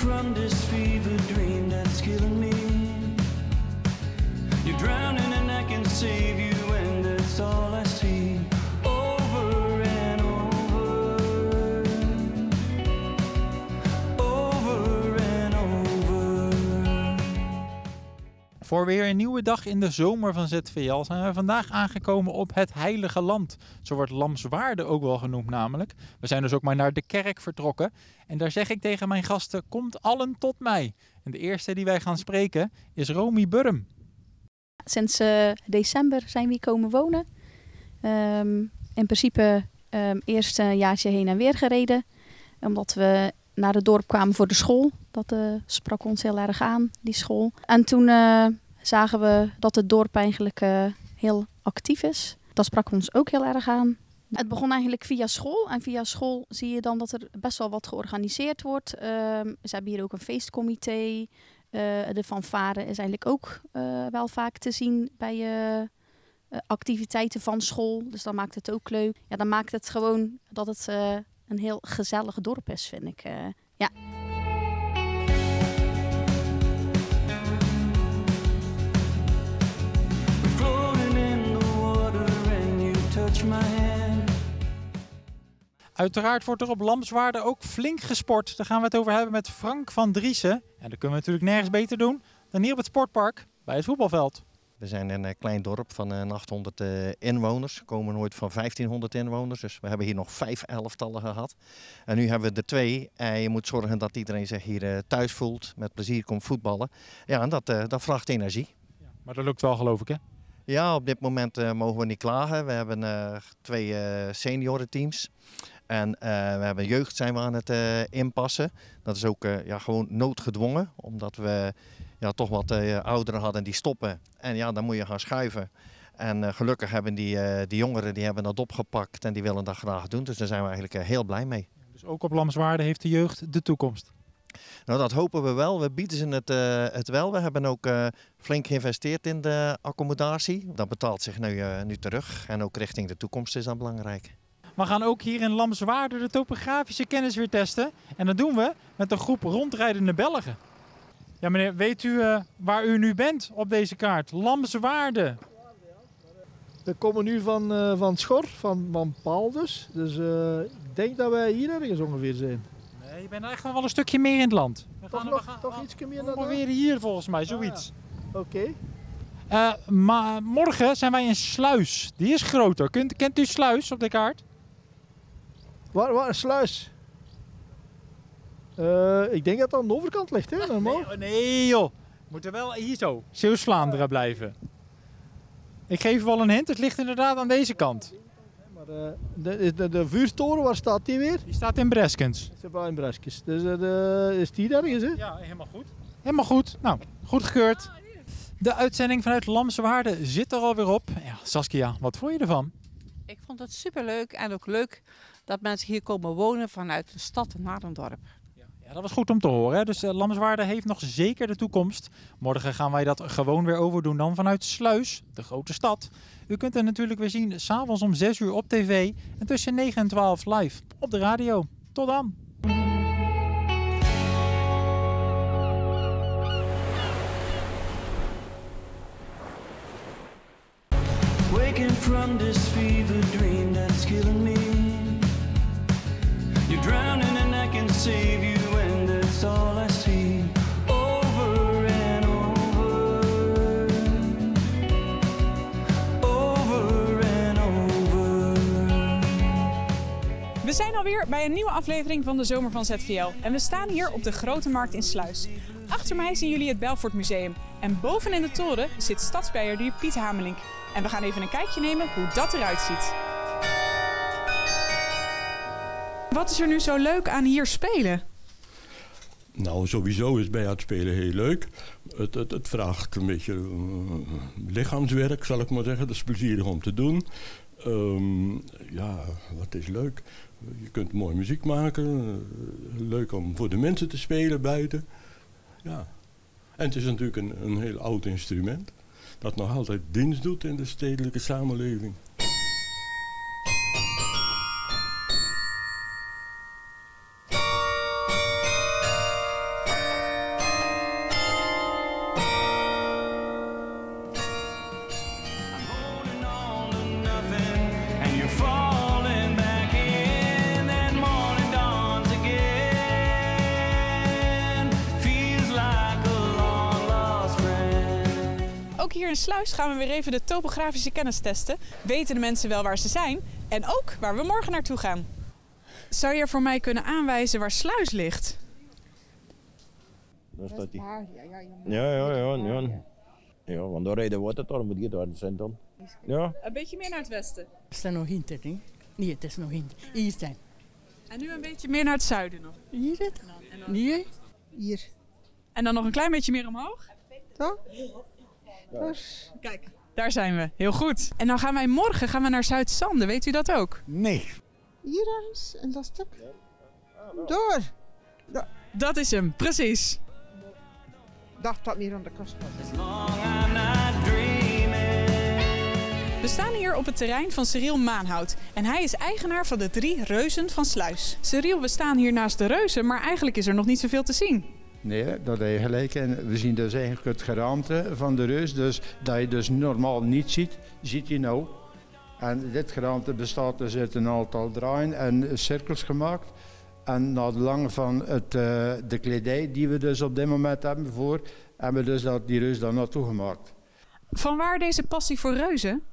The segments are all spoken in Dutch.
from this fever dream that's killing me. You're drowning and I can save you, and that's all I see. Over and over, over and over. Voor weer een nieuwe dag in de zomer van ZVL zijn we vandaag aangekomen op het Heilige Land. Zo wordt Lamswaarde ook wel genoemd namelijk. We zijn dus ook maar naar de kerk vertrokken. En daar zeg ik tegen mijn gasten, komt allen tot mij. En de eerste die wij gaan spreken is Romy Burm. Sinds december zijn we hier komen wonen. In principe eerst een jaartje heen en weer gereden. Omdat we naar het dorp kwamen voor de school. Dat sprak ons heel erg aan, die school. En toen zagen we dat het dorp eigenlijk heel actief is. Dat sprak ons ook heel erg aan. Het begon eigenlijk via school. En via school zie je dan dat er best wel wat georganiseerd wordt. Ze hebben hier ook een feestcomité. De fanfare is eigenlijk ook wel vaak te zien bij activiteiten van school. Dus dan maakt het ook leuk. Ja, dan maakt het gewoon dat het een heel gezellig dorp is, vind ik. Ja. Uiteraard wordt er op Lamswaarde ook flink gesport. Daar gaan we het over hebben met Frank van Driessen. En dat kunnen we natuurlijk nergens beter doen dan hier op het sportpark bij het voetbalveld. We zijn een klein dorp van 800 inwoners. We komen nooit van 1500 inwoners. Dus we hebben hier nog 5 elftallen gehad. En nu hebben we er 2. En je moet zorgen dat iedereen zich hier thuis voelt. Met plezier komt voetballen. Ja, en dat vraagt energie. Ja, maar dat lukt wel, geloof ik, hè? Ja, op dit moment mogen we niet klagen. We hebben 2 seniorenteams. En we hebben jeugd zijn we aan het inpassen. Dat is ook gewoon noodgedwongen. Omdat we toch wat ouderen hadden die stoppen. En ja, dan moet je gaan schuiven. En gelukkig hebben die jongeren die hebben dat opgepakt en die willen dat graag doen. Dus daar zijn we eigenlijk heel blij mee. Dus ook op Lamswaarde heeft de jeugd de toekomst? Nou, dat hopen we wel. We bieden ze het wel. We hebben ook flink geïnvesteerd in de accommodatie. Dat betaalt zich nu terug. En ook richting de toekomst is dat belangrijk. We gaan ook hier in Lamswaarde de topografische kennis weer testen. En dat doen we met een groep rondrijdende Belgen. Ja, meneer, weet u waar u nu bent op deze kaart? Lamswaarde. We komen nu van Schor, van Paal dus. Dus ik denk dat wij hier ergens ongeveer zijn. Nee, je bent echt wel een stukje meer in het land. Toch iets meer naar ongeveer hier volgens mij, zoiets. Oké. Maar morgen zijn wij in Sluis. Die is groter. Kent u Sluis op de kaart? Waar Sluis? Ik denk dat dat aan de overkant ligt, hè? Normaal. Nee joh. We moeten wel hier zo, Zeeuws-Vlaanderen blijven. Ik geef wel een hint, het ligt inderdaad aan deze kant. Maar de vuurtoren, waar staat die weer? Die staat in Breskens. In Breskens. Dus is die ergens, hè? Ja, helemaal goed. Helemaal goed. Nou, goed gekeurd. De uitzending vanuit Lamswaarde zit er alweer op. Ja, Saskia, wat vond je ervan? Ik vond het superleuk en ook leuk dat mensen hier komen wonen vanuit de stad naar een dorp. Ja, dat was goed om te horen. Hè? Dus Lamswaarde heeft nog zeker de toekomst. Morgen gaan wij dat gewoon weer overdoen dan vanuit Sluis, de grote stad. U kunt het natuurlijk weer zien 's avonds om 6 uur op tv en tussen 9 en 12 live op de radio. Tot dan! Waking from this fever dream that's killing me. You're drowning and I can save you, and that's all I see. Over and over, over and over. We zijn alweer bij een nieuwe aflevering van de Zomer van ZVL. En we staan hier op de Grote Markt in Sluis. Achter mij zien jullie het Belfort Museum. En boven in de toren zit stadsbeheerder Piet Hamelink. En we gaan even een kijkje nemen hoe dat eruit ziet. Wat is er nu zo leuk aan hier spelen? Nou, sowieso is bij het spelen heel leuk. Het vraagt een beetje lichaamswerk, zal ik maar zeggen. Dat is plezierig om te doen. Ja, wat is leuk. Je kunt mooi muziek maken. Leuk om voor de mensen te spelen buiten. Ja. En het is natuurlijk een heel oud instrument. Dat nog altijd dienst doet in de stedelijke samenleving. in Sluis gaan we weer even de topografische kennis testen. Weten de mensen wel waar ze zijn en ook waar we morgen naartoe gaan. Zou je voor mij kunnen aanwijzen waar Sluis ligt? Daar staat hij. Ja. Ja, want daar rijden we dan moet je daar zijn dan. Ja. Een beetje meer naar het westen. Het is nog hinter, hè? Nee, het is nog hinter. Hier zijn. En nu een beetje meer naar het zuiden nog. Hier het? Nee. Hier. En dan nog een klein beetje meer omhoog. Zo? Kijk, daar zijn we. Heel goed. En dan gaan wij morgen naar Zuid-Zande. Weet u dat ook? Nee. Hier ergens, in dat stuk. Door. Dat is hem, precies. Ik dacht dat meer aan de kust was. We staan hier op het terrein van Cyril Maanhout. En hij is eigenaar van de 3 reuzen van Sluis. Cyril, we staan hier naast de reuzen, maar eigenlijk is er nog niet zoveel te zien. Nee, dat heb je gelijk. En we zien dus eigenlijk het geraamte van de reus. Dus dat je dus normaal niet ziet, ziet je nou. En dit geraamte bestaat dus uit een aantal draaien en cirkels gemaakt. En na de lange van de kledij die we dus op dit moment hebben voor, hebben we dus die reus daar naartoe gemaakt. Vanwaar deze passie voor reuzen?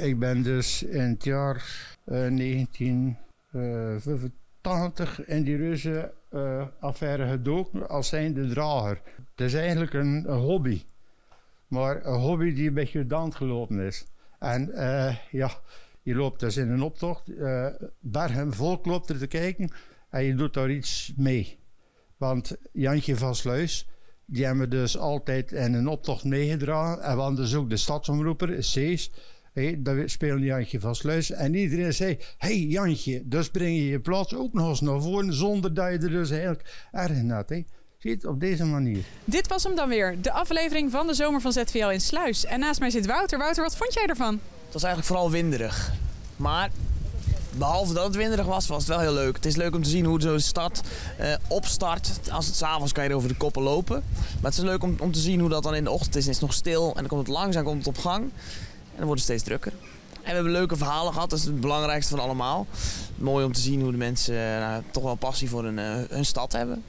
Ik ben dus in het jaar 1985 in die reuzenaffaire gedoken als zijnde drager. Het is eigenlijk een hobby, maar een hobby die een beetje uit de hand gelopen is. En je loopt dus in een optocht, bergen volk loopt er te kijken en je doet daar iets mee. Want Jantje van Sluis, die hebben we dus altijd in een optocht meegedragen. En we hadden dus ook de stadsomroeper, Cees. Daar speelde Jantje van Sluis. En iedereen zei, hey Jantje, dus breng je je plaats ook nog eens naar voren, zonder dat je er dus eigenlijk erg net. Zie je het op deze manier. Dit was hem dan weer, de aflevering van de Zomer van ZVL in Sluis. En naast mij zit Wouter. Wouter, wat vond jij ervan? Het was eigenlijk vooral winderig. Maar behalve dat het winderig was, was het wel heel leuk. Het is leuk om te zien hoe zo'n stad opstart. Als het 's avonds kan je er over de koppen lopen. Maar het is leuk om te zien hoe dat dan in de ochtend is. Het is nog stil en dan komt het langzaam op gang. En dan wordt het steeds drukker. En we hebben leuke verhalen gehad, dat is het belangrijkste van allemaal. Mooi om te zien hoe de mensen toch wel passie voor hun stad hebben.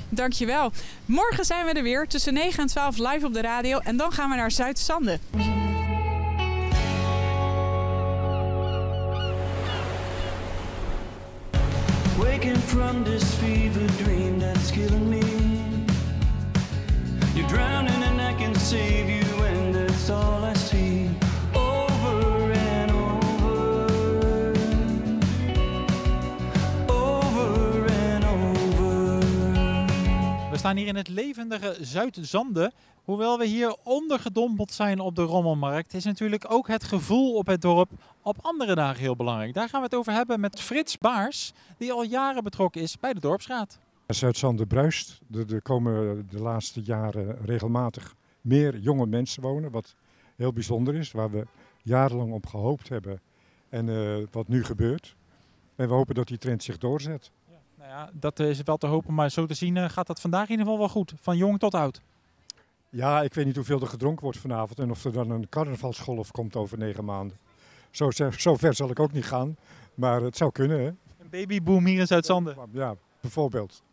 Dankjewel. Morgen zijn we er weer tussen 9 en 12 live op de radio. En dan gaan we naar Zuid-Zande. Waking from this fever dream that's killing me. You're drowning and I can save you, and that's all I see. Over and over. Over and over. We staan hier in het levendige Zuid-Zande. Hoewel we hier ondergedompeld zijn op de rommelmarkt, is natuurlijk ook het gevoel op het dorp op andere dagen heel belangrijk. Daar gaan we het over hebben met Frits Baars, die al jaren betrokken is bij de dorpsraad. Zuid-Zande bruist. Er komen de laatste jaren regelmatig meer jonge mensen wonen, wat heel bijzonder is, waar we jarenlang op gehoopt hebben en wat nu gebeurt. En we hopen dat die trend zich doorzet. Ja, nou ja, dat is wel te hopen, maar zo te zien gaat dat vandaag in ieder geval wel goed, van jong tot oud. Ja, ik weet niet hoeveel er gedronken wordt vanavond en of er dan een carnavalsgolf komt over 9 maanden. Zo ver zal ik ook niet gaan, maar het zou kunnen, hè? Een babyboom hier in Zuid-Zande. Ja, bijvoorbeeld.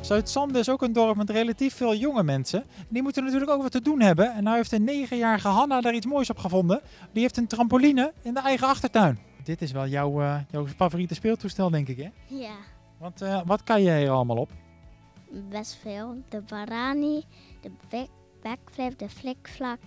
Zuid-Zande is ook een dorp met relatief veel jonge mensen. Die moeten natuurlijk ook wat te doen hebben. En nu heeft een 9-jarige Hanna daar iets moois op gevonden. Die heeft een trampoline in de eigen achtertuin. Dit is wel jouw favoriete speeltoestel, denk ik, hè? Ja. Want wat kan jij er allemaal op? Best veel. De barani, de backflip, de flikvlak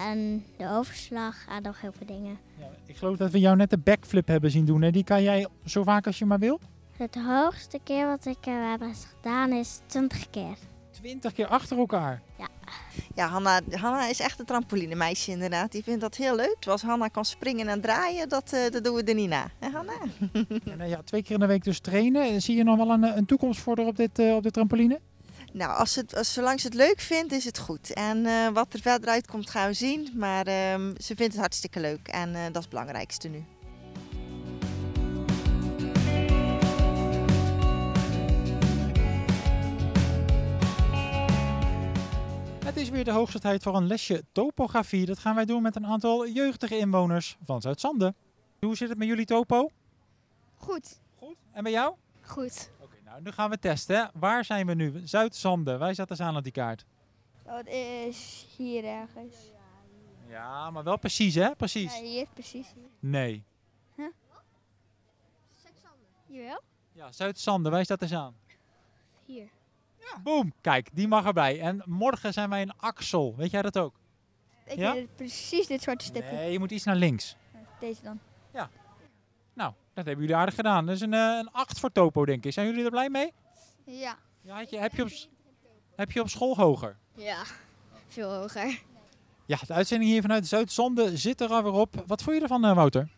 en de overslag en nog heel veel dingen. Ja, ik geloof dat we jou net de backflip hebben zien doen. Hè? Die kan jij zo vaak als je maar wil? Het hoogste keer wat ik heb gedaan is 20 keer. 20 keer achter elkaar? Ja. Ja, Hanna is echt een trampolinemeisje inderdaad. Die vindt dat heel leuk. Als Hanna kan springen en draaien, dat doen we er niet na. Hè, Hanna? Ja, nou ja, 2 keer in de week dus trainen. Zie je nog wel een toekomst voor haar op de trampoline? Nou, zolang ze het leuk vindt, is het goed. En wat er verder uitkomt, gaan we zien. Maar ze vindt het hartstikke leuk en dat is het belangrijkste nu. Het is weer de hoogste tijd voor een lesje topografie. Dat gaan wij doen met een aantal jeugdige inwoners van Zuid-Zande. Hoe zit het met jullie topo? Goed. Goed. En bij jou? Goed. Oké, nou, nu gaan we testen. Hè. Waar zijn we nu? Zuid-Zande. Wij zetten ze aan op die kaart. Dat is hier ergens. Ja, maar wel precies, hè? Precies. Ja, hier precies. Nee. Huh? Jawel? Ja, Zuid-Zande. Wij zetten ze aan. Hier. Boom. Kijk, die mag erbij. En morgen zijn wij in Axel. Weet jij dat ook? Ik Ja? weet het, precies dit zwarte stipje. Nee, je moet iets naar links. Deze dan. Nou, dat hebben jullie aardig gedaan. Dat is een 8 voor topo, denk ik. Zijn jullie er blij mee? Ja. Ja, heb je op school hoger? Ja, veel hoger. Ja, de uitzending hier vanuit Zuid-Zande zit er alweer op. Wat vond je ervan, Wouter?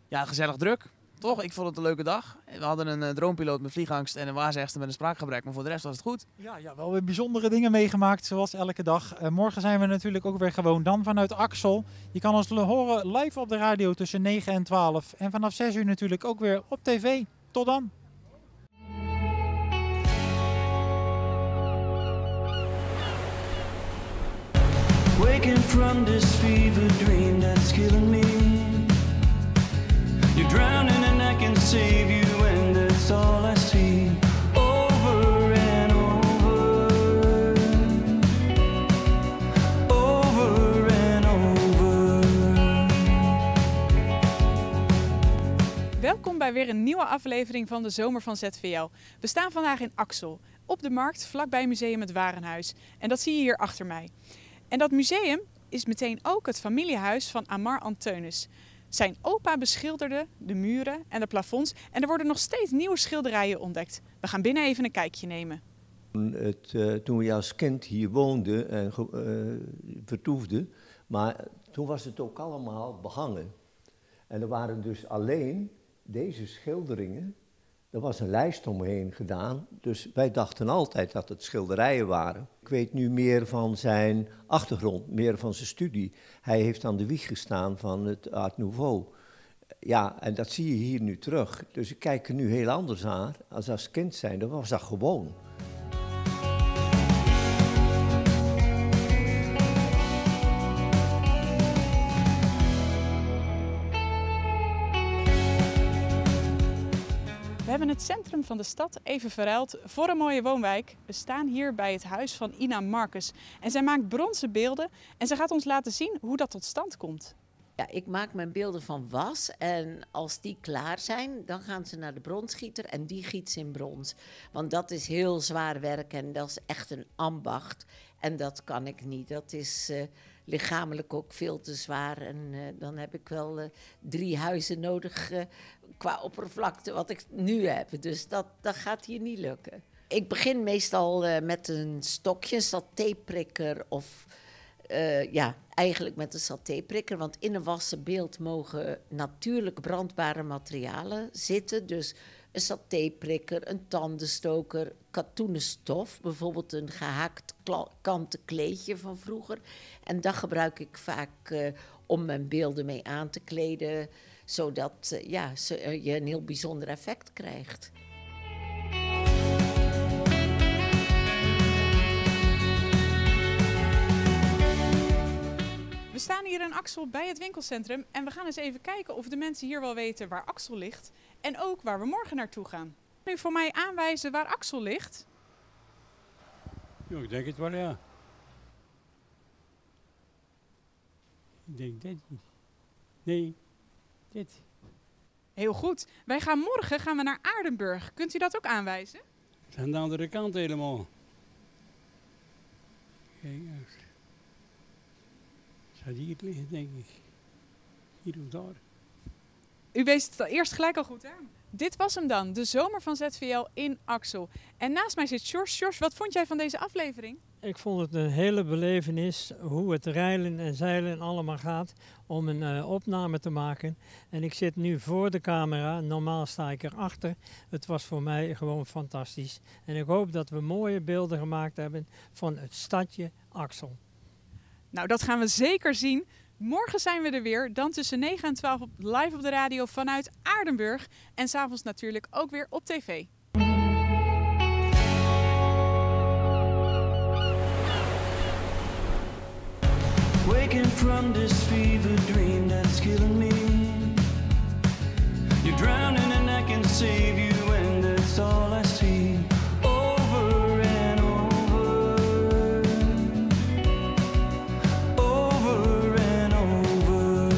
Ja, gezellig druk. Toch? Ik vond het een leuke dag. We hadden een droompiloot met vliegangst en een waarzegster met een spraakgebrek. Maar voor de rest was het goed. Ja, wel weer bijzondere dingen meegemaakt, zoals elke dag. Morgen zijn we natuurlijk ook weer gewoon dan vanuit Axel. Je kan ons horen live op de radio tussen 9 en 12. En vanaf 6 uur natuurlijk ook weer op tv. Tot dan! Waking from this fever dream that's killing me. You're drowning and I can save you, and that's all I see. Over and over, over and over. Welkom bij weer een nieuwe aflevering van de Zomer van ZVL. We staan vandaag in Axel, op de markt vlakbij Museum Het Warenhuis. En dat zie je hier achter mij. En dat museum is meteen ook het familiehuis van Amar Anteunis. Zijn opa beschilderde de muren en de plafonds en er worden nog steeds nieuwe schilderijen ontdekt. We gaan binnen even een kijkje nemen. Toen we als kind hier woonden en vertoefden, maar toen was het ook allemaal behangen. En er waren dus alleen deze schilderingen, er was een lijst omheen gedaan, dus wij dachten altijd dat het schilderijen waren. Ik weet nu meer van zijn achtergrond, meer van zijn studie. Hij heeft aan de wieg gestaan van het Art Nouveau. Ja, en dat zie je hier nu terug. Dus ik kijk er nu heel anders aan. Als kind zijn, dat was dat gewoon. We hebben het centrum van de stad even verruild voor een mooie woonwijk. We staan hier bij het huis van Ina Marcus. En zij maakt bronzen beelden en ze gaat ons laten zien hoe dat tot stand komt. Ja, ik maak mijn beelden van was en als die klaar zijn, dan gaan ze naar de bronsgieter en die giet ze in brons. Want dat is heel zwaar werk en dat is echt een ambacht. En dat kan ik niet. Dat is lichamelijk ook veel te zwaar. En dan heb ik wel 3 huizen nodig qua oppervlakte wat ik nu heb. Dus dat gaat hier niet lukken. Ik begin meestal met een stokje, een satéprikker of eigenlijk met een satéprikker. Want in een wassen beeld mogen natuurlijk brandbare materialen zitten. Dus een satéprikker, een tandenstoker, katoenen stof. Bijvoorbeeld een gehaakt kanten kleedje van vroeger. En dat gebruik ik vaak om mijn beelden mee aan te kleden. Zodat je een heel bijzonder effect krijgt. We staan hier in Axel bij het winkelcentrum en we gaan eens even kijken of de mensen hier wel weten waar Axel ligt. En ook waar we morgen naartoe gaan. Kun je voor mij aanwijzen waar Axel ligt? Ja, ik denk het wel, ja. Ik denk dit. Nee, dit. Heel goed. Morgen gaan we naar Aardenburg. Kunt u dat ook aanwijzen? Het is aan de andere kant helemaal. Kijk eens. Het zou hier liggen, denk ik. Hier of daar. U wees het eerst gelijk al goed aan. Dit was hem dan, de Zomer van ZVL in Axel. En naast mij zit Sjors. Sjors, wat vond jij van deze aflevering? Ik vond het een hele belevenis hoe het reilen en zeilen allemaal gaat om een opname te maken. En ik zit nu voor de camera, normaal sta ik erachter. Het was voor mij gewoon fantastisch. En ik hoop dat we mooie beelden gemaakt hebben van het stadje Axel. Nou, dat gaan we zeker zien. Morgen zijn we er weer, dan tussen 9 en 12 live op de radio vanuit Aardenburg. En 's avonds natuurlijk ook weer op tv. Waking from this fever dream that's killing me. You're drowning and I can save you, and that's all I see. Over and over, over and over.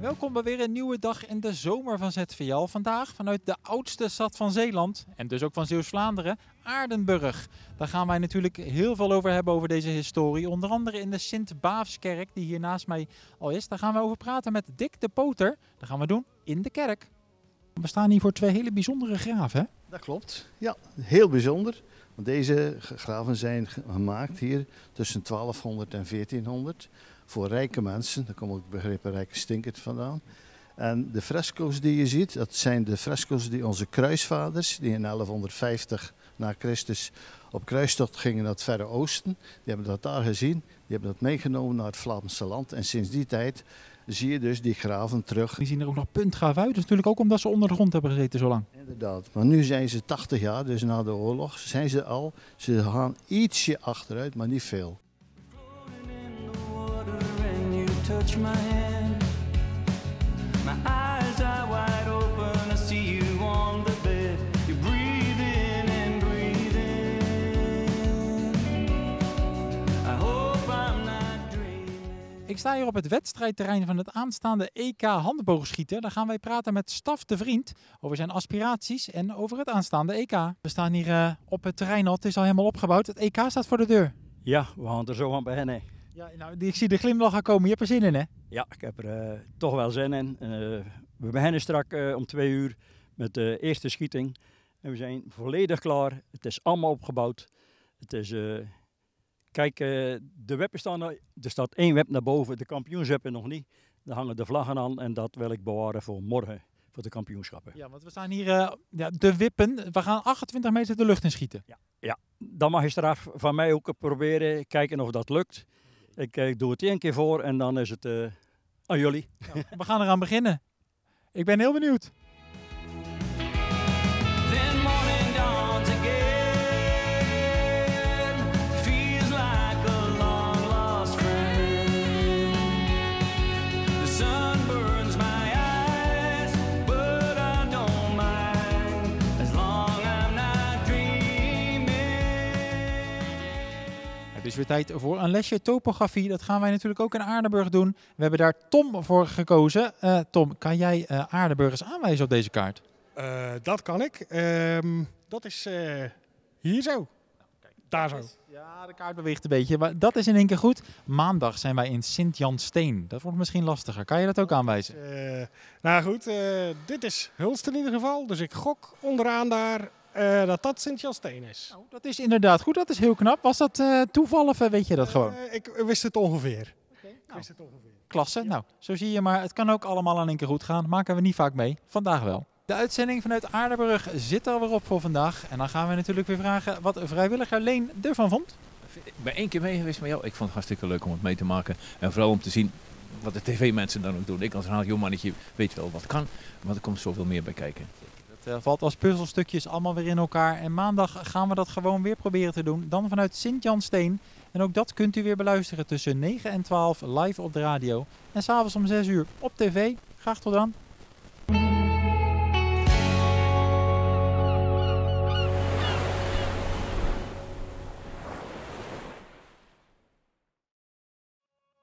Welkom bij weer een nieuwe dag in de zomer van ZVL. Vandaag vanuit de oudste stad van Zeeland en dus ook van Zeeuws-Vlaanderen, Aardenburg. Daar gaan wij natuurlijk heel veel over hebben, over deze historie. Onder andere in de Sint-Baafskerk die hier naast mij al is. Daar gaan we over praten met Dick de Poter. Dat gaan we doen in de kerk. We staan hier voor twee hele bijzondere graven, hè? Dat klopt, ja, heel bijzonder. Want deze graven zijn gemaakt hier tussen 1200 en 1400 voor rijke mensen. Daar komt ook het begrip rijke stinkert vandaan. En de fresco's die je ziet, dat zijn de fresco's die onze kruisvaders, die in 1150 na Christus op kruistocht gingen naar het Verre Oosten, die hebben dat daar gezien, die hebben dat meegenomen naar het Vlaamse land. En sinds die tijd zie je dus die graven terug. Die zien er ook nog puntgaaf uit, dus natuurlijk ook omdat ze onder de grond hebben gezeten zo lang. Inderdaad, maar nu zijn ze 80 jaar, dus na de oorlog zijn ze al, ze gaan ietsje achteruit, maar niet veel. Touch my hand. My eyes are wide open. I see you on the bed. You're breathing and breathing. I hope I'm not dreaming. Ik sta hier op het wedstrijdterrein van het aanstaande EK handboogschieten. Daar gaan wij praten met Staf de Vriend over zijn aspiraties en over het aanstaande EK. We staan hier op het terrein al. Het is al helemaal opgebouwd. Het EK staat voor de deur. Ja, we gaan er zo aan beginnen. Ja, nou, ik zie de glimlach al komen. Je hebt er zin in, hè? Ja, ik heb er toch wel zin in. We beginnen straks om 2 uur met de eerste schieting. En we zijn volledig klaar. Het is allemaal opgebouwd. Het is, kijk, de weppen staan er. Er staat 1 web naar boven. De kampioensweppen nog niet. Daar hangen de vlaggen aan en dat wil ik bewaren voor morgen. Voor de kampioenschappen. Ja, want we staan hier de wippen. We gaan 28 meter de lucht in schieten. Ja, dan mag je straks van mij ook proberen. Kijken of dat lukt. Ik doe het 1 keer voor en dan is het aan jullie. Nou, we gaan eraan beginnen. Ik ben heel benieuwd. Then morning dawns again. Feels like a long lost friend. The sun burns my eyes, but I don't mind as long I'm not dreaming. Het is weer tijd voor een lesje topografie. Dat gaan wij natuurlijk ook in Aardenburg doen. We hebben daar Tom voor gekozen. Tom, kan jij Aardenburg eens aanwijzen op deze kaart? Dat kan ik. Dat is hier zo. Daar zo. Ja, de kaart beweegt een beetje. Maar dat is in één keer goed. Maandag zijn wij in Sint-Jansteen. Dat wordt misschien lastiger. Kan je dat ook aanwijzen? Nou goed, dit is Hulst in ieder geval. Dus ik gok onderaan daar dat Sint-Jansteen is. Nou, dat is inderdaad goed. Dat is heel knap. Was dat toeval of weet je dat gewoon? Ik wist het ongeveer. Klasse. Ja. Nou, zo zie je maar. Het kan ook allemaal in één keer goed gaan. Maken we niet vaak mee. Vandaag wel. De uitzending vanuit Aardenburg zit alweer op voor vandaag. En dan gaan we natuurlijk weer vragen wat vrijwilliger Leen ervan vond. Ik ben 1 keer mee geweest met jou. Ik vond het hartstikke leuk om het mee te maken. En vooral om te zien wat de tv-mensen dan ook doen. Ik als een jongmannetje weet wel wat kan. Maar er komt zoveel meer bij kijken. Het valt als puzzelstukjes allemaal weer in elkaar. En maandag gaan we dat gewoon weer proberen te doen. Dan vanuit Sint-Jansteen. En ook dat kunt u weer beluisteren tussen 9 en 12 live op de radio. En s'avonds om 6 uur op tv. Graag tot dan.